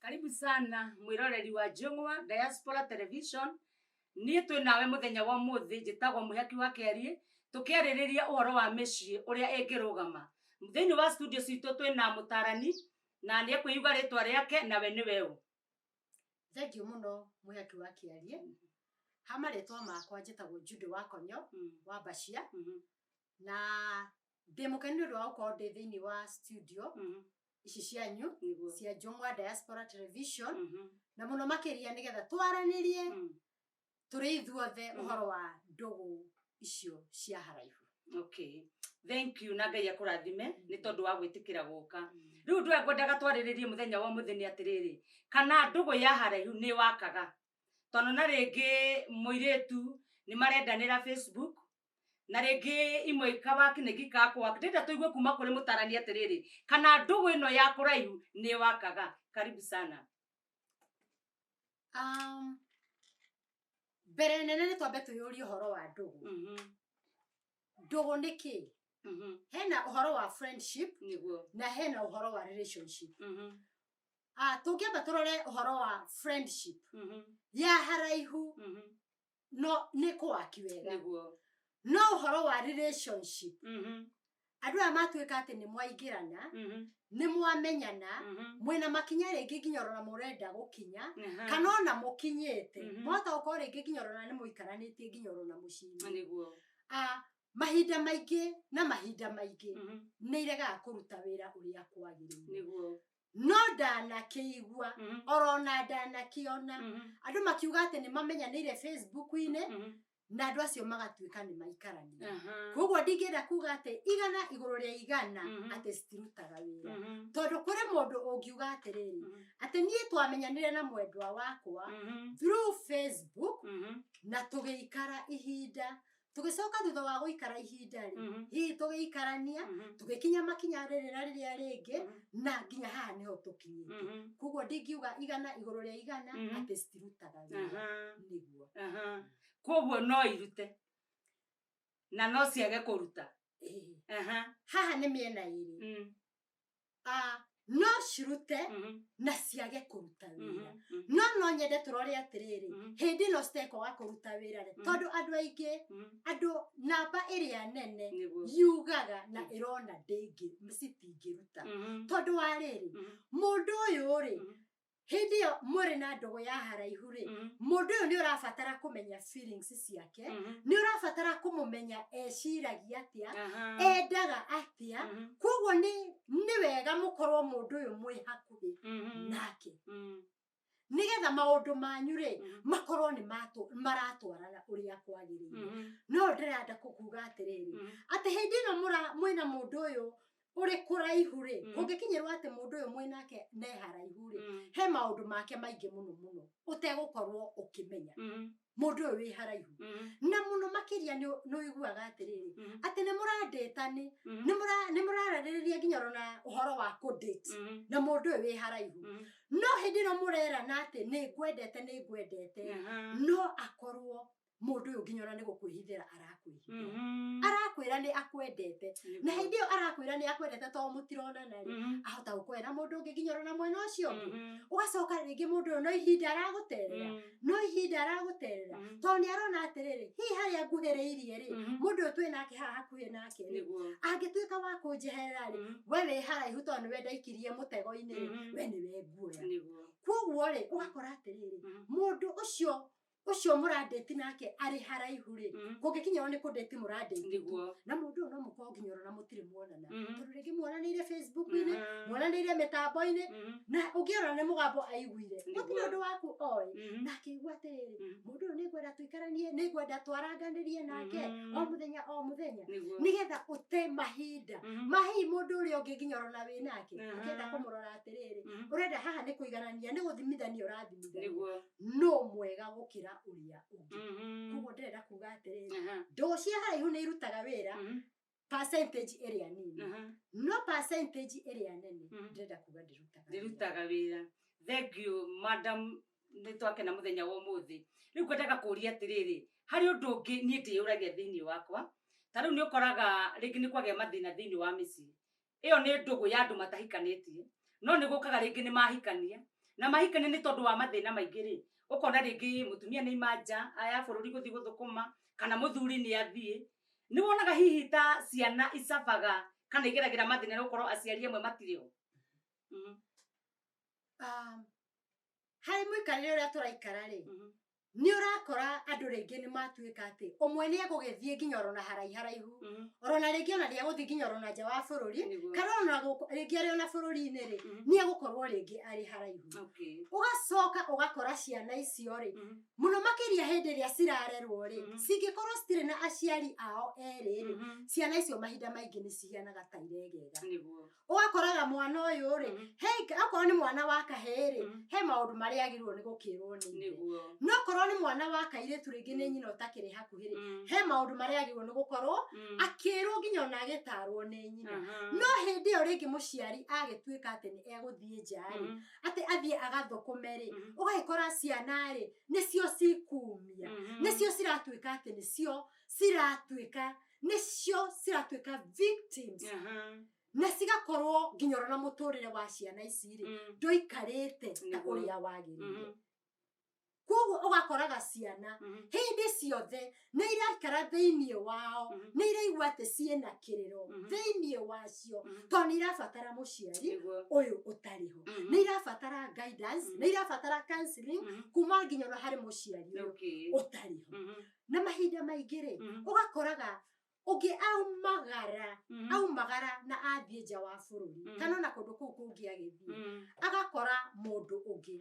Karibu sana mwiroreri wa Njung'wa Diaspora Television. Niĩ twĩ nawe muthenya wa muthi njitagwo Mwihaki wa Kĩarie tukiarĩrĩria uhoro wa mĩciĩ ũrĩa ĩngĩrũgama. Thĩinĩ wa studio citũ twĩ na mũtarani na nĩ ekwĩyuga rĩtwa rĩake nawe nĩ weũ. Thengiũ mũno Mwihaki wa Kĩarie. Hama rĩtwa makwa njĩtagwo Judy wa Konyo wa Bashia. Na ndĩmũkeni nĩ ũndũ wa gũkorwo ndĩ thĩinĩ wa studio ici cianyu cia Njung'wa Diaspora Television. Na mũno makĩria nĩgetha twaranĩrie tũrĩ ithuothe ũhoro wa ndũgũ icio cia haraihu. Okay, thank you na Ngai akũrathime nĩ tondũ wa gwĩtĩkĩra gũka. Rĩu ndũe ngwendaga twarĩrĩrie mũthenya wa mũthenya atĩrĩrĩ, kana ndũgũ ya haraihu nĩ wakaga. Tondũ na rĩngĩ mũirĩtu nĩ marendanĩra Facebook na rĩngĩ imwe ikawaki nĩ gikakwa. Ndĩrenda tũigue kuma kũrĩ mũtarani atĩrĩrĩ, kana ndũgũ ĩno ya kũraihu nĩ wakaga. Karibu sana. Mbere nene nĩ twambe twĩyũrie ũhoro wa ndũgũ. Ndũgũ nĩ kĩ? Hena ũhoro wa friendship na hena ũhoro wa relationship. Tũngĩamba tũrore ũhoro wa friendship ya haraihu no nĩ kũwaki wega. No ũhoro wa relationship andũ aya matuĩka atĩ nĩ mwaingĩrana, nĩ mwamenyana, mwĩna makinya rĩngĩ nginya ona mũrenda gũkinya, kana ona mũkinyĩte. Mwahota gũkorwo rĩngĩ nginya ona nĩ mũikaranĩtie nginya ona mũciĩ-inĩ. Mahinda maingĩ na mahinda maingĩ nĩ iregaga kũruta wĩra ũrĩa kwagĩrĩire. No ndanakĩigua orona ndanakĩona andũ makiuga atĩ nĩ mamenyanĩire Facebook-inĩ na andũ acio magatuĩka nĩ maikarania. Koguo ndingĩenda kuga atĩ igana igũrũ rĩa igana atĩ citirutaga wĩra. Tondũ kũrĩ mũndũ ũngiuga atĩrĩrĩ, atĩ niĩ twamenyanire na mwendwa wakwa through Facebook na tũgĩikara ihinda, tũgĩcoka thutha wa gũikara ihinda rĩ, hihi tũgĩikarania, tũgĩkinya makinya rĩrĩ na rĩrĩa rĩngĩ na nginya haha nĩho tũkinyĩte. Koguo ndingiuga igana igũrũ rĩa igana atĩ citirutaga wĩra. Nĩguo. Koguo no irute na no ciage kũruta. Haha nĩ mĩena ĩrĩ. No cirute na ciage kũruta wĩra. No nyende tũrore atĩrĩrĩ, hĩndĩ ĩno citekwaga kũruta wĩra rĩ, tondũ andũ aingĩ, andũ namba ĩrĩa nene yugaga na ĩrona citingĩruta. Tondũ wa rĩrĩ, mũndũ ũyũ rĩ, hĩndĩ ĩyo mũrĩ na ndũgũ ya haraihu rĩ, mũndũ ũyũ nĩ ũrabatara kũmenya feelings ciake, nĩ ũrabatara kũmũmenya eciragia atĩa, endaga atĩa. Koguo nĩ wega mũkorwo mũndũ ũyũ mwĩ hakuhĩ nake, nĩgetha maũndũ manyu rĩ makorwo nĩ maratwarana ũrĩa kwagĩrĩire. No ndĩrenda kuga atĩrĩrĩ, atĩ hĩndĩ ĩno mwĩna mũndũ ũyũ ũrĩ kũraihu rĩ, kũngĩkinyĩrwo atĩ mũndũ ũyũ mwĩnake nĩ haraihu rĩ, he maũndũ make maingĩ mũno mũno ũtegũkorwo ũkĩmenya mũndũ ũyũ wĩ haraihu. Na mũno makĩria nĩ ũiguaga atĩrĩrĩ, atĩ nĩ mũrandĩtani, nĩ mũrararĩrĩria nginya ona ũhoro wa kũdate na mũndũ ũyũ wĩ haraihu. No hĩndĩ ĩno mũrerana atĩ nĩ ngwendete, no akorwo mũndũ ũyũ nginya ona nĩ gũkwĩhithĩra arakwĩhithĩra. Arakwĩra nĩ akwendete, na hĩndĩ ĩyo arakwĩra nĩ akwendete tondũ mũtironana rĩ, ahota gũkwĩra mũndũ ũngĩ nginya ona mwena ũcio ũngĩ. Ũgacoka rĩngĩ mũndũ ũyũ no ihinda aragũterera, tondũ nĩ arona atĩrĩrĩ, hihi harĩa nguhĩrĩirie rĩ, mũndũ ũyũ twĩ nake haha hakuhĩ nake rĩ, angĩtuĩka wa kũnjeherera rĩ, we wĩ haraihu tondũ nĩwe ndaikirie mũtego-inĩ rĩ, we nĩwe nguoya. Koguo rĩ, ũgakora atĩrĩrĩ, mũndũ ũcio mũrandĩti nake arĩ haraihu rĩ, kũngĩkinyĩrwo nĩ kũndĩti mũrandĩti na mũndũ ũyũ no mũkorwo nginya ona mũtirĩ muonana, tondũ rĩngĩ muonanĩire Facebook-inĩ, muonanĩire mĩtambo-inĩ, na ũngĩona nĩ mũgambo aiguire, gũtirĩ ũndũ waku oĩ, na akĩigua atĩrĩrĩ, mũndũ ũyũ nĩ ngwenda tũikaranie, nĩ ngwenda twaranganĩrie nake o mũthenya, nĩgetha ũte mahinda ma hihi mũndũ ũrĩa ũngĩ nginya ona wĩ nake ũkĩenda kũmũrora atĩrĩrĩ, ũrenda haha nĩ kũiganania, nĩ gũthimithania ũrathimithania, no mwega gũkĩra ũrĩa ũngĩ. Koguo ndĩrenda kuga atĩrĩrĩ, ndũgũ cia haraihu nĩ irutaga wĩra percentage ĩrĩa nini, no percentage ĩrĩa nene ndĩrenda kuga ndĩrutaga wĩra. Thank you madam, nĩ twakena mũthenya wa ũmũthĩ. Rĩu ngwendaga kũria atĩrĩrĩ, harĩ ũndũ ũngĩ niĩ ndĩyũragia thĩinĩ wakwa, ta rĩu nĩ ũkoraga rĩngĩ nĩ kwagĩa mathĩna thĩinĩ wa mĩciĩ. Ĩyo nĩ ndũgũ ya andũ matahikanĩtie, no nĩ gũkaga rĩngĩ nĩ mahikania na mahikania nĩ tondũ wa mathĩna maingĩ rĩ ũkona rĩngĩ mũtumia nĩ imanja aya bũrũri gũthiĩ gũthũkũma kana mũthuri nĩ athiĩ nĩ wonaga hihi ta ciana icabaga kana igeragĩra mathĩna nĩ gũkorwo aciari amwe matirĩ ho. Harĩ mũikarĩre ũrĩa tũraikara rĩ nĩ ũrakora andũ rĩngĩ nĩ matuĩka atĩ ũmwe nĩ egũgĩthiĩ nginya ona haraihu ona rĩngĩ ona nĩ egũthiĩ nginya ona nja wa bũrũri kana ona rĩngĩ arĩ ona bũrũri-inĩ rĩ nĩ egũkorwo rĩngĩ arĩ haraihu. Ũgacoka ũgakora ciana icio rĩ mũno makĩria hĩndĩ ĩrĩa cirarerwo rĩ cingĩkorwo citirĩ na aciari ao erĩ rĩ ciana icio mahinda maingĩ nĩ cihanaga ta iregega. Ũgakoraga mwana ũyũ rĩ akorwo nĩ mwana wa kahĩĩ rĩ he maũndũ marĩa agĩrĩirwo nĩ gũkĩrwo nĩ no korwo nĩ mwana wa kairĩtu rĩngĩ nĩ nyina ũtakĩrĩ hakuhĩ rĩ he maũndũ marĩa agĩrĩirwo nĩ gũkorwo akĩrwo nginya ona agĩtarwo nĩ nyina. No hĩndĩ ĩyo rĩngĩ mũciari agĩtuĩka atĩ nĩ egũthiĩ nja rĩ atĩ athiĩ agathũkũme rĩ ũgagĩkora ciana rĩ nĩcio cikumia nĩcio ciratuĩka atĩ nĩcio ciratuĩka victims na cigakorwo nginya ona mũtũrĩre wa ciana ici rĩ ndũikarĩte ta ũrĩa wagĩrĩire. Koguo ũgakoraga ciana hĩndĩ ciothe nĩ iraikara thĩinĩ wao nĩ iraigua atĩ ciĩna kĩrĩro thĩinĩ wacio tondũ nĩ irabatara mũciari ũyũ ũtarĩ ho nĩ irabatara guidance nĩ irabatara counseling kuma nginya ona harĩ mũciari ũyũ ũtarĩ ho. Na mahinda maingĩ rĩ ũgakoraga ũngĩ aumagara na athiĩ nja wa bũrũri kana ona kũndũ kũu kũngĩ agĩthiĩ agakora mũndũ ũngĩ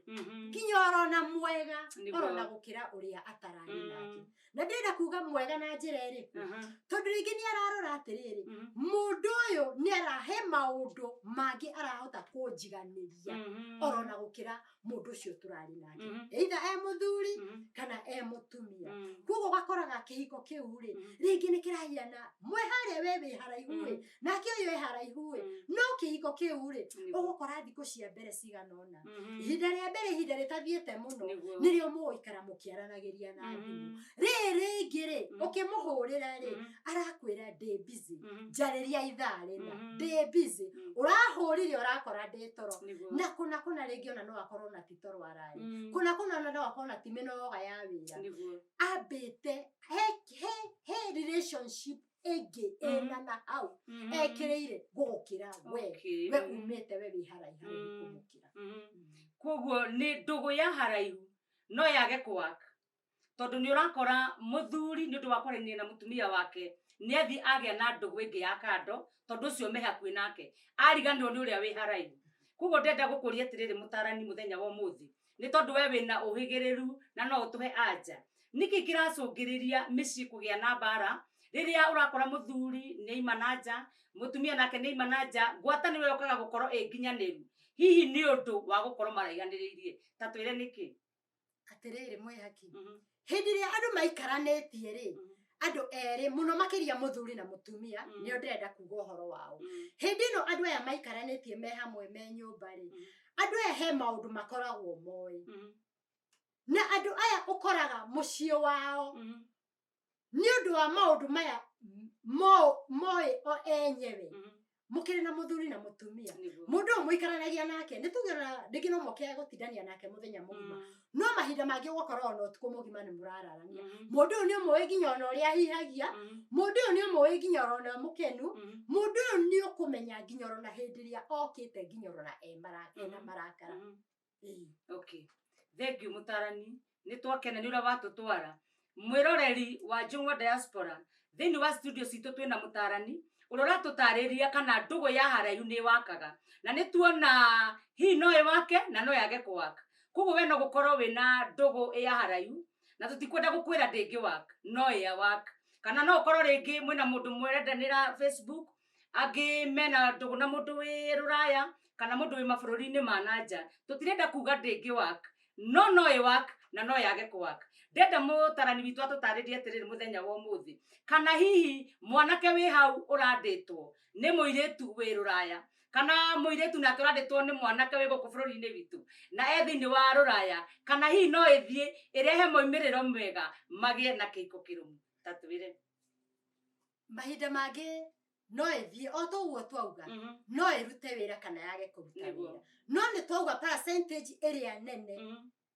nginya orona mwega orona gũkĩra ũrĩa atararĩ nake. Na ndĩrenda kuga mwega na njĩra ĩrĩkũ tondũ rĩngĩ nĩ ararora atĩrĩrĩ mũndũ ũyũ nĩ arahe maũndũ mangĩ arahota kũnjiganĩria orona gũkĩra mũndũ ũcio tũrarĩ nake either mũthuri kana mũtumia. Koguo ũgakoraga kĩhiko kĩu rĩ rĩngĩ nĩ kĩrahiana mwe harĩa we wĩ haraihu rĩ nake ũyũ wĩ haraihu rĩ no kĩhiko kĩu rĩ ũgũkora thikũ cia mbere cigana ũna ihinda rĩa mbere ihinda rĩtathiĩte mũno nĩrĩo mũgũikara mũkĩaranagĩria na thimũ rĩngĩ rĩ ũkĩmũhũrĩra rĩ arakwĩra ndĩ busy njarĩria ithaa rĩna ndĩ busy ũrahũrire ũrakora ndĩ toro na kuna rĩngĩ ona no akorwo na ti toro ararĩ kuna ona no akorwo na ti mĩnoga ya wĩra ambĩte he relationship ĩngĩ ĩna na hau ekĩrĩire gũgũkĩra we umĩte we wĩ haraihu gũgũkĩra. Koguo nĩ ndũgũ ya haraihu no yage kũwaka tondũ nĩ ũrakora mũthuri nĩ ũndũ wa kwarania na mũtumia wake nĩ athiĩ agĩa na ndũgũ ĩngĩ ya kando tondũ ũcio me hakuhĩ nake ariganĩrwo nĩ ũrĩa wĩ haraihu. Koguo ndenda gũkũria atĩrĩrĩ mũtarani mũthenya wa ũmũthĩ nĩ tondũ we wĩna ũhĩgĩrĩru na no ũtũhe anja nĩkĩ kĩracũngĩrĩria mĩciĩ kũgĩa na mbara rĩrĩa ũrakora mũthuri nĩ aima na nja mũtumia nake nĩ aima na nja ngwatanĩro yokaga gũkorwo ĩnginyanĩru hihi nĩ ũndũ wa gũkorwo maraiganĩrĩirie ta twĩre nĩkĩ atĩrĩrĩ mwĩhaki hĩndĩ ĩrĩa andũ maikaranĩtie rĩ andũ erĩ mũno makĩria mũthuri na mũtumia nĩo ndĩrenda kuga ũhoro wao hĩndĩ ĩno andũ aya maikaranĩtie me hamwe me nyũmba rĩ andũ aya he maũndũ makoragwo moĩ na andũ aya ũkoraga mũciĩ wao nĩ ũndũ wa maũndũ maya moĩ o enyewe mũkĩrĩ na mũthuri na mũtumia mũndũ ũyũ mũikaranagia nake nĩ tuge rĩngĩ no moke gũtindania nake mũthenya mũgima no mahinda mangĩ ũgakorwo ona ũtukũ mũgima nĩ mũrararania mũndũ ũyũ nĩ ũmũĩ nginya ona ũrĩa ahihagia mũndũ ũyũ nĩ ũmũĩ nginya ona mũkenu mũndũ ũyũ nĩ ũkũmenya nginya ona hĩndĩ ĩrĩa okĩte nginya ona ena marakara. Okay, thank you mũtarani nĩ twakena nĩ ũrĩa watũtwara mwĩroreri wa Njũng'wa Diaspora thĩinĩ wa studio citũ twĩna mũtarani ũrĩa ũratũtarĩria kana ndũgũ ya haraihu nĩ wakaga na nĩ tuona hihi no ĩwake na no yage kũwaka. Koguo we no gũkorwo wĩna ndũgũ ya haraihu na tũtikwenda gũkwĩra ndĩngĩwaka no ĩawaka kana no ũkorwo rĩngĩ mwĩna mũndũ mwerendanĩra Facebook angĩ mena ndũgũ na mũndũ wĩ rũraya kana mũndũ wĩ mabũrũri-inĩ ma nanja tũtirenda kuga ndĩngĩwaka no ĩwaka na no yage kũwaka. Ndenda mũtarani witũ atũtarĩrie atĩrĩrĩ mũthenya wa ũmũthĩ kana hihi mwanake wĩ hau ũrandĩtwo nĩ mũirĩtu wĩ rũraya kana mũirĩtu nake ũrandĩtwo nĩ mwanake wĩ gũkũ bũrũri-inĩ witũ na thĩinĩ wa rũraya kana hihi no ĩthiĩ ĩrehe moimĩrĩro mega magĩe na kĩhiko kĩrũmu ta twĩre. Mahinda mangĩ no ĩthiĩ o ta ũguo twauga no ĩrute wĩra kana yage kũruta wĩra no nĩ twauga percentage area nene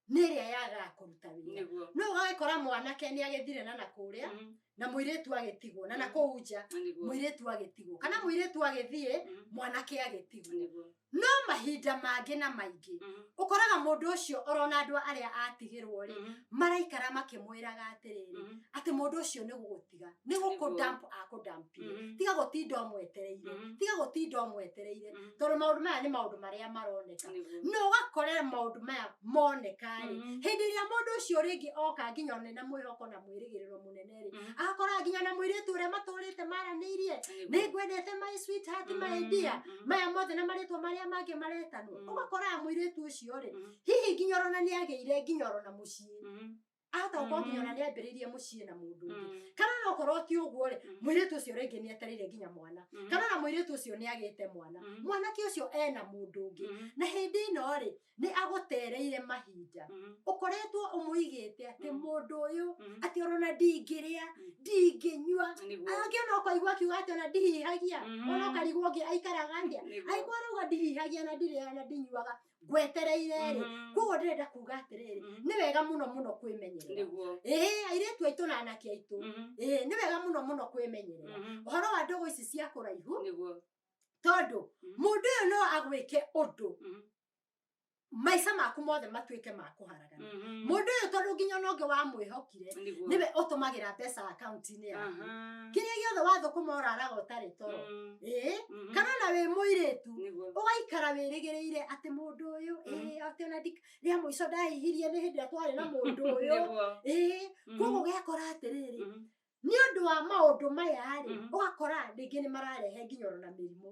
nĩrĩa yaga kũruta wĩra no ũgakora mwanake nĩ agĩthire na nakũrĩa na mũirĩtu agĩtigwo na nakũu nja mũirĩtu agĩtigwo kana mũirĩtu agĩthiĩ mwanake agĩtigwo no mahinda mangĩ na maingĩ ũkoraga mũndũ ũcio orona andũ arĩa atigĩrwo rĩ maraikara makĩmwĩraga atĩrĩrĩ atĩ mũndũ ũcio nĩ gũgũtiga nĩ gũkũdamp akũdampire tiga gũtinda ũmwetereire tondũ maũndũ maya nĩ maũndũ marĩa maroneka no ũgakore maũndũ maya moneka rĩ hĩndĩ ĩrĩa mũndũ ũcio rĩngĩ oka nginya na mwĩhoko na mwĩrĩgĩrĩro mũnene rĩ agakora nginya na mũirĩtu ũrĩa matũrĩte maranĩirie nĩ ngwendete my sweetheart my dear maya mothe na marĩtwa marĩa mangĩ maretanwo ũgakora mũirĩtu ũcio rĩ hihi nginya orona nĩ agĩire nginya orona mũciĩ ahota gũkorwo nginya ona nĩ ambĩrĩirie mũciĩ na mũndũ ũngĩ kana no korwo ti ũguo rĩ mũirĩtu ũcio rĩngĩ nĩ etereire nginya mwana kana na mũirĩtu ũcio nĩ agĩte mwanake ũcio ena mũndũ ũngĩ na hĩndĩ ĩno rĩ nĩ agũtereire mahinda ũkoretwo ũmũigĩte atĩ mũndũ ũyũ atĩ orona ndingĩrĩa ndingĩnyua angĩona ũkaigua akiuga atĩ ona ndihihagia ona ũkarigwo ũngĩ aikaraga atĩa aigua arauga ndihihagia na ndirĩaga na ndinyuaga ngwetereire rĩ koguo ndĩrenda kuga atĩrĩrĩ nĩ wega mũno kwĩmenyerera airĩtu aitũ na anake aitũ nĩ wega mũno kwĩmenyerera ũhoro wa ndũgũ ici cia kũraihu tondũ mũndũ ũyũ no agwĩke ũndũ maica maku mothe matuĩke ma kũharagana mũndũ ũyũ tondũ nginya ona ũngĩ wamwĩhokire nĩwe ũtũmagĩra mbeca akaunti-inĩ yaku kĩrĩa gĩothe wathũkũma ũraraga ũtarĩ toro kana na wĩ mũirĩtu ũgaikara wĩrĩgĩrĩire atĩ mũndũ ũyũ atĩ ona rĩa mũico ndahihirie nĩ hĩndĩ ĩrĩa twarĩ na mũndũ ũyũ koguo ũgekora atĩrĩrĩ nĩ ũndũ wa maũndũ maya rĩ ũgakora rĩngĩ nĩ mararehe nginya orona mĩrimũ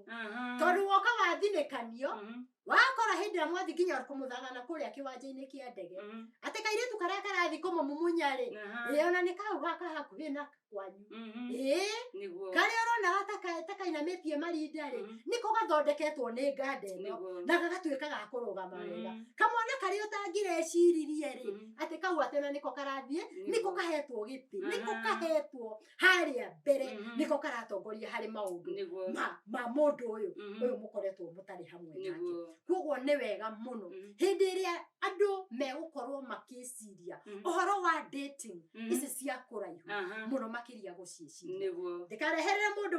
tondũ woka wathinĩkanio wakora hĩndĩ ĩrĩa mwathi nginya kũmũthagana kũrĩa kĩwanja-inĩ kĩa ndege atĩ kairĩtu karĩa karathi kũmũmumunya rĩ ona nĩ kau gaka hakuhĩ na kwanyu karĩa ũrona takainamĩtie marinda rĩ nĩko gathondeketwo nĩ nganda ĩno na gagatuĩka ga kũrũgama wega kamwana karĩa ũtangĩreciririe rĩ atĩ kau atĩ ona nĩko karathiĩ nĩko kahetwo gĩtĩ nĩko kahetwo harĩa mbere nĩko karatongoria harĩ maũndũ ma mũndũ ũyũ mũkoretwo mũtarĩ hamwe nake koguo nĩ wega mũno hĩndĩ ĩrĩa andũ megũkorwo makĩciria ũhoro wa dating ici cia kũraihu mũno makĩria gũciĩciria ndĩkareherere mũndũ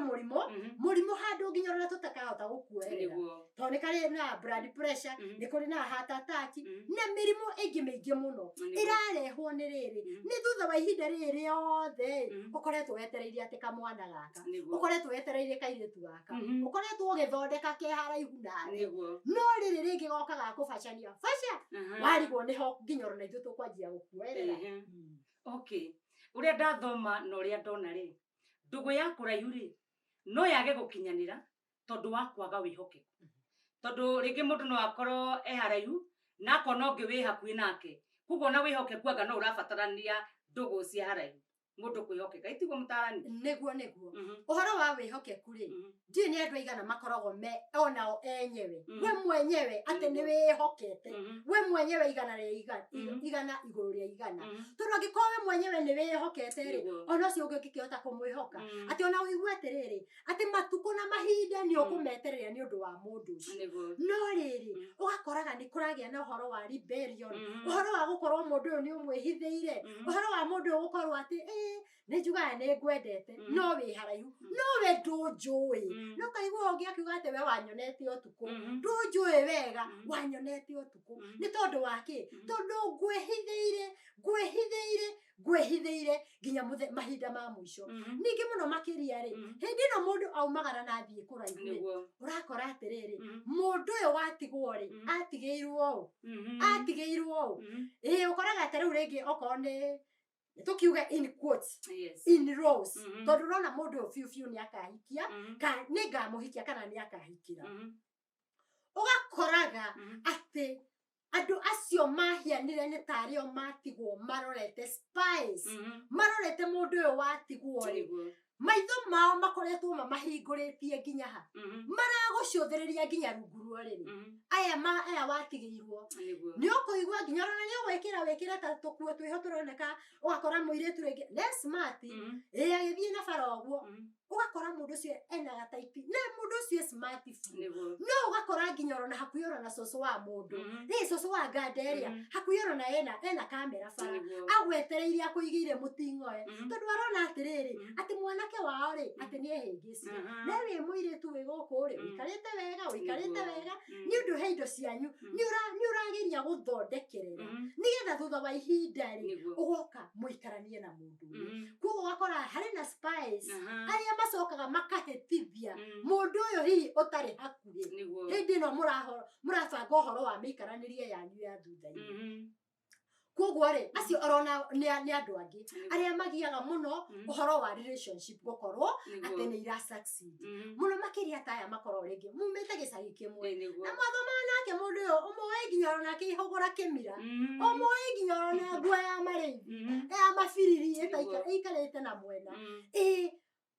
mũrimũ handũ nginya ona tũtakahota gũkuoherera tondũ nĩ karĩ na blood pressure nĩ kũrĩ na heart attack na mĩrimũ ĩngĩ mĩingĩ mũno ĩrarehwo nĩ rĩrĩ nĩ thutha wa ihinda rĩrĩ rĩothe ũkoretwo wetereire atĩ kamwana gaka ũkoretwo wetereire kairĩtu gaka ũkoretwo ũgĩthondeka ke haraihu nawe no rĩrĩ rĩngĩ goka ga kũbacania warigwo nĩho nginya orona ithuĩ tũkwanjia gũkuoerera ũrĩa ndathoma na ũrĩa ndona rĩ ndũgũ ya kũraihu rĩ no yage gũkinyanĩra tondũ wa kwaga wĩhokeku tondũ rĩngĩ mũndũ no akorwo haraihu na akona ũngĩ wĩ hakuhĩ nake koguo na wĩhokeku anga no ũrabatarania ndũgũ cia haraihu mũndũ kwĩhokeka itiguo mũtarani nĩguo ũhoro wa wĩhokeku rĩ ndiũ nĩ andũ aigana makoragwo onao enyewe we mwenyewe atĩ nĩ wĩhokete we mwenyewe igana igũrũ rĩa igana tondũ angĩkorwo we mwenyewe nĩ wĩhokete rĩ ona ũcio ũngĩ ũngĩkĩhota kũmwĩhoka atĩ ona ũigue atĩrĩrĩ atĩ matukũ na mahinda nĩ ũkũmeterera nĩ ũndũ wa mũndũ ũcio no rĩrĩ ũgakoraga nĩ kũragĩa na ũhoro wa rebellion ũhoro wa gũkorwo mũndũ ũyũ nĩ ũmwĩhithĩire ũhoro wa mũndũ ũyũ gũkorwo atĩ nĩ njugaga nĩ ngwendete no wĩ haraihu no we ndũnjũĩ no kaigua ũngĩ akiuga atĩ we wanyonete ũtukũ ndũnjũĩ wega wanyonete ũtukũ nĩ tondũ wa kĩ tondũ ngwĩhithĩire nginya mahinda ma mũico ningĩ mũno makĩria rĩ hĩndĩ ĩno mũndũ aumagara na athiĩ kũraihu ũrakora atĩrĩrĩ mũndũ ũyũ watigwo rĩ atigĩirwo ũkoraga atĩ rĩu rĩngĩ okorwo nĩ tukiuga in quotes in rows tondũ ũrona mũndũ ũyũ biũ nĩ akahikia nĩ ngamũhikia kana nĩ akahikira ũgakoraga atĩ andũ acio mahianire nĩ tarĩo matigwo marorete spies marorete mũndũ ũyũ watigwo rĩ maitho mao makoretwo mamahingũrĩtie nginya ha maragũcũthĩrĩria nginya rungu rwa rĩrĩ aya watigĩirwo nĩ ũkũigua nginya ona nĩ ũgwĩkĩra ta tũkuo twĩho tũroneka ũgakora mũirĩtu rĩngĩ less smart agĩthiĩ na bara ũguo ugakora mundu cio ena gataipi na mundu cio smartphone no ugakora nginyoro na hakuyoro na soso wa mundu ni soso wa ganderia hakuyoro na ena kamera bara agwetereiria kuigire mutingoe tondu arona atiriri ati mwanake wao ri ati ni ehingicio na wi muiritu wi guku ri wikarite wega ni undu heindo cianyu ni urageria guthondekerera nigetha thutha wa ihinda ri ugoka muikaranie na mundu kuo wakora hari na spies aria macokaga makahitithia mundu uyu hi utari hakuhi hindi no murabanga uhoro wa mikaranirie yanyu ya thutha-ini koguo ri acio orona ni andu angi aria magiaga muno uhoro wa relationship gukorwo ati ni ira succeed muno makiria taya makoro ringi mumete gicagi kimwe na mathoma nake mundu uyu umwe nginya orona kihogora kimira umwe nginya orona ngwa ya marithi ya mabiriri ikarite na mwena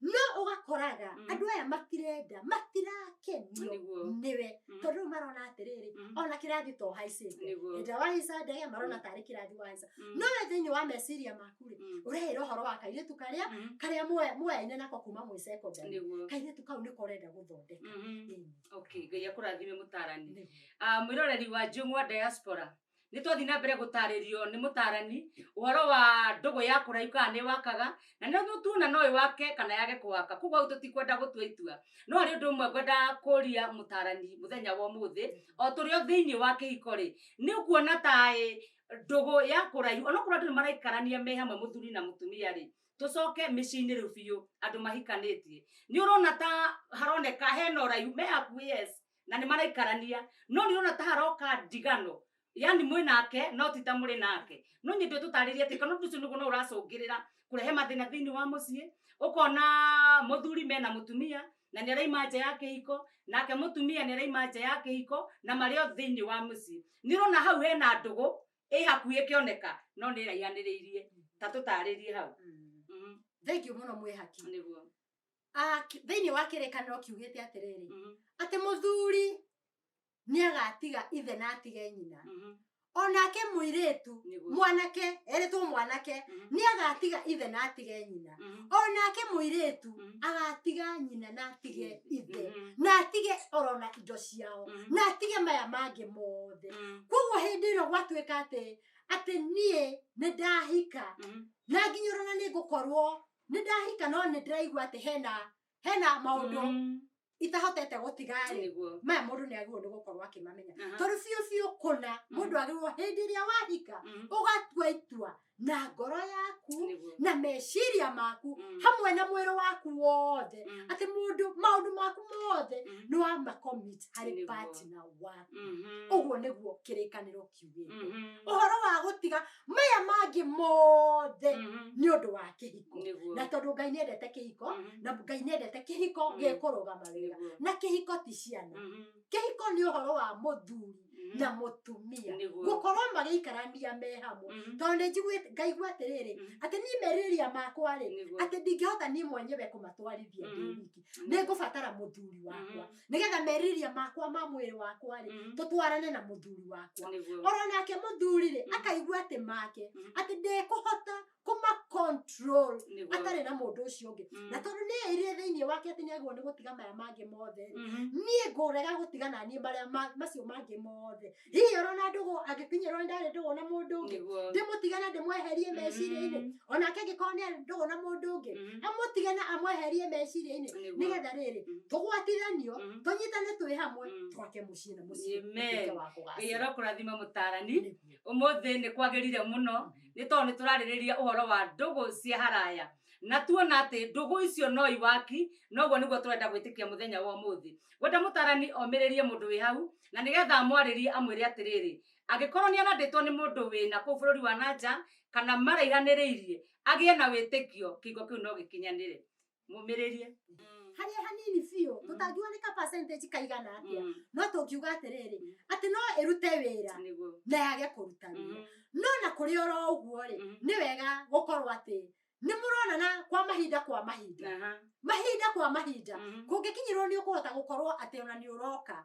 no ugakoraga andu aya matirenda matirakenio niwe tondu marona atiriri ona kirathi to haicite nda waica ndege marona tari kirathi waica no we thiini wa meciria maku ri urehera uhoro wa kairitu karia mweine nako kuma mwi secondary kairitu kau niko urenda guthondeka okay ngai akurathime mutarani mwiroreri wa Njung'wa diaspora nitwathi na mbere gutaririo ni mutarani uhoro wa ndugu ya kuraiu kana ni wakaga na no tuna no wake kana yage kuwaka kugo tutikwenda gutua itua no ari undu umwe gwenda kuria mutarani muthenya wa muthi o turi o thiini wa kihiko ri ni ukuona tai ndugu ya kuraiu ona kura ndu maraikarania me hamwe muthuri na mutumia ri tucoke micini ru biu andu mahikanitie ni urona ta haroneka heno raiu me aku yes na ni maraikarania no ni urona ta haroka ndigano yani mwe nake no tita muri nake no nyi tutaririe ati kana tucu nugo no uracungirira kurehe mathina thiini wa mucii ukona muthuri mena mutumia na ni araima nja yake hiko nake mutumia ni araima nja yake hiko na mario thiini wa mucii ni rona hau hena ndugu hakuye kioneka no ni raianiririe ta tutaririe hau thank you muno mwe haki niguo thiini wa kirekaniro kiugite atiriri ati muthuri ni agatiga ithe na atige nyina onake muiretu mwanake eretwo mwanake ni agatiga ithe na atige nyina onake muiretu agatiga nyina na atige ithe na atige orona indo ciao na atige maya mangi mothe koguo hindi no gwatuika ati nie ni ndahika na nginyorona ni gukorwo ni ndahika no ni ndiraigua ati hena maundu itahotete gutigari maya mundu ni agirwo ni gukorwo akimamenya tondu biu kuna mundu agirwo hindi ria wahika ugatua itua na ngoro yaku na meciria maku hamwe na mwiro waku wothe ati maundu maku mothe ni wa macommit hari partner waku uguo niguo kirikaniro kiugite uhoro wa gutiga maya mangi mothe ni undu wa kihiko na tondu Ngai niendete kihiko na Ngai niendete kihiko gikurugama wega na kihiko ti ciana kihiko ni uhoro wa muthuri na mutumia gukorwo magiikarania me hamwe tondu njiguite ngaigua atiriri ati ni meriria makwa ri ati ndingihota ni mwenyewe kumatwarithia ndi wiki ni ngubatara muthuri wakwa nigetha meriria makwa ma mwiri wakwa ri tutwarane na muthuri wakwa oronake muthuri ri akaigua ati make ati ndekuhota kuma control atari na mundu ucio ungi na tondu ni iri thiini wake ati ni agwo ni gutiga maya mangi mothe ni ngurega gutiga na ni maria macio mangi mothe hiyo orona ndugu agikinyirwo ndari ndugu na mundu ungi ndimutigana ndimweherie meciria-ini onake ngikone ndugu na mundu ungi amutigana amweherie meciria-ini nigetha riri tugwatiranio tunyitane twi hamwe twake mucii na mucii ngiyero kurathima mutarani umuthi ni kwagirire muno ni tondu ni turaririria uhoro wa ndugu cia haraya na tuona ati ndugu icio no iwaki noguo niguo turenda gwitikia muthenya wa umuthi gwenda mutarani omiririe mundu wi hau na nigetha amwaririe amwire atiriri agikorwo ni aranditwo ni mundu wina ku bururi wa nanja kana maraihaniriirie agie na witikio kigo kiu no gikinyanire mumiririe hari hanini biu tutangiwa ni ka percentage kaigana atia no tungiuga atiriri ati no irute wira na yage kuruta wira no na kuri oro uguo ri ni wega gukorwo ati ni murona na kwa mahinda mahinda kwa mahinda kungikinyirwo ni ukuhota gukorwo ati ona ni uroka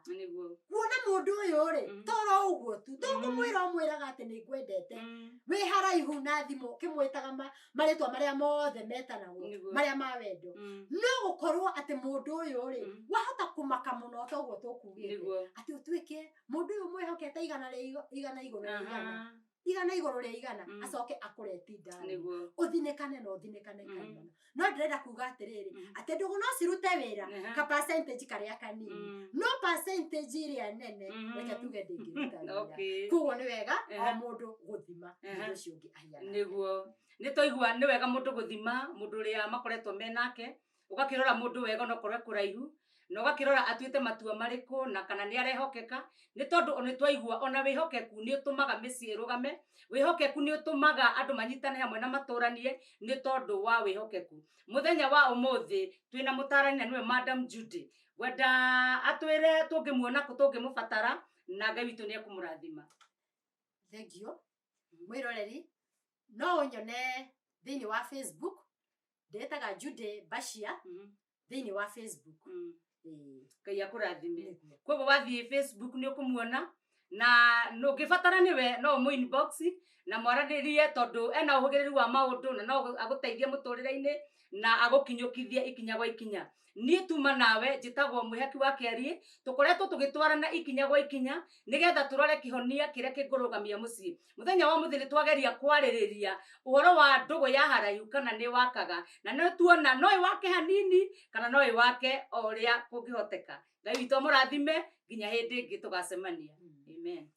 kuona mundu uyu ri toro uguo tu tungumwira umwiraga ati ni ngwendete wi haraihu na thimu kimwitaga maritwa maria mothe metanago maria ma wendo no gukorwo ati mundu uyu ri wahota kumaka muno toguo tukugite ati utuike mundu uyu mwihokete igana iguru ria igana acoke akureti ndani uthinekane no uthinekane kaimana no ndirenda kuga atiriri ati ndugu no cirute wira ka percentage karia kanini no percentage iria nene reke tuge ndingiruta wira kuguo ni wega o mundu guthima mundu ucio ungi ahiana niguo nitoigua ni wega mundu guthima mundu ria makoretwo menake ugakirora mundu wega no korwe kuraihu no gakirora atuite matua mariku na kana ni arehokeka ni tondu oni twaigua ona wihokeku ni utumaga micii rugame wihokeku ni utumaga andu manyitane hamwe na maturanie ni tondu wa wihokeku muthenya wa umuthi twina mutarani niwe Madam Judy wenda atwire tungimuona kutungimubatara na Ngai witu ni ekumurathima thengio mwiroreri no nyone thini wa Facebook ndetaga Judy Bashia thini wa Facebook Ngai akurathime koguo wathie Facebook ni ukumuona na no ngibatara niwe no mu inbox na mwaranirie tondu ena uhugiriru wa maundu na no aguteithia muturire-ini na agukinyukithia ikinya gwa ikinya ni tuma nawe njitagwo mwihaki wa Kiari tukoretwo tugitwarana ikinya gwa ikinya nigetha turore kihonia kiria kingurugamia mucii muthenya wa muthiri twageria kwaririria uhoro wa ndugu ya haraihu kana ni wakaga na no tuona no wake hanini kana no wake oria kungihoteka Ngai witu murathime nginya hindi ingi tugacemania amen.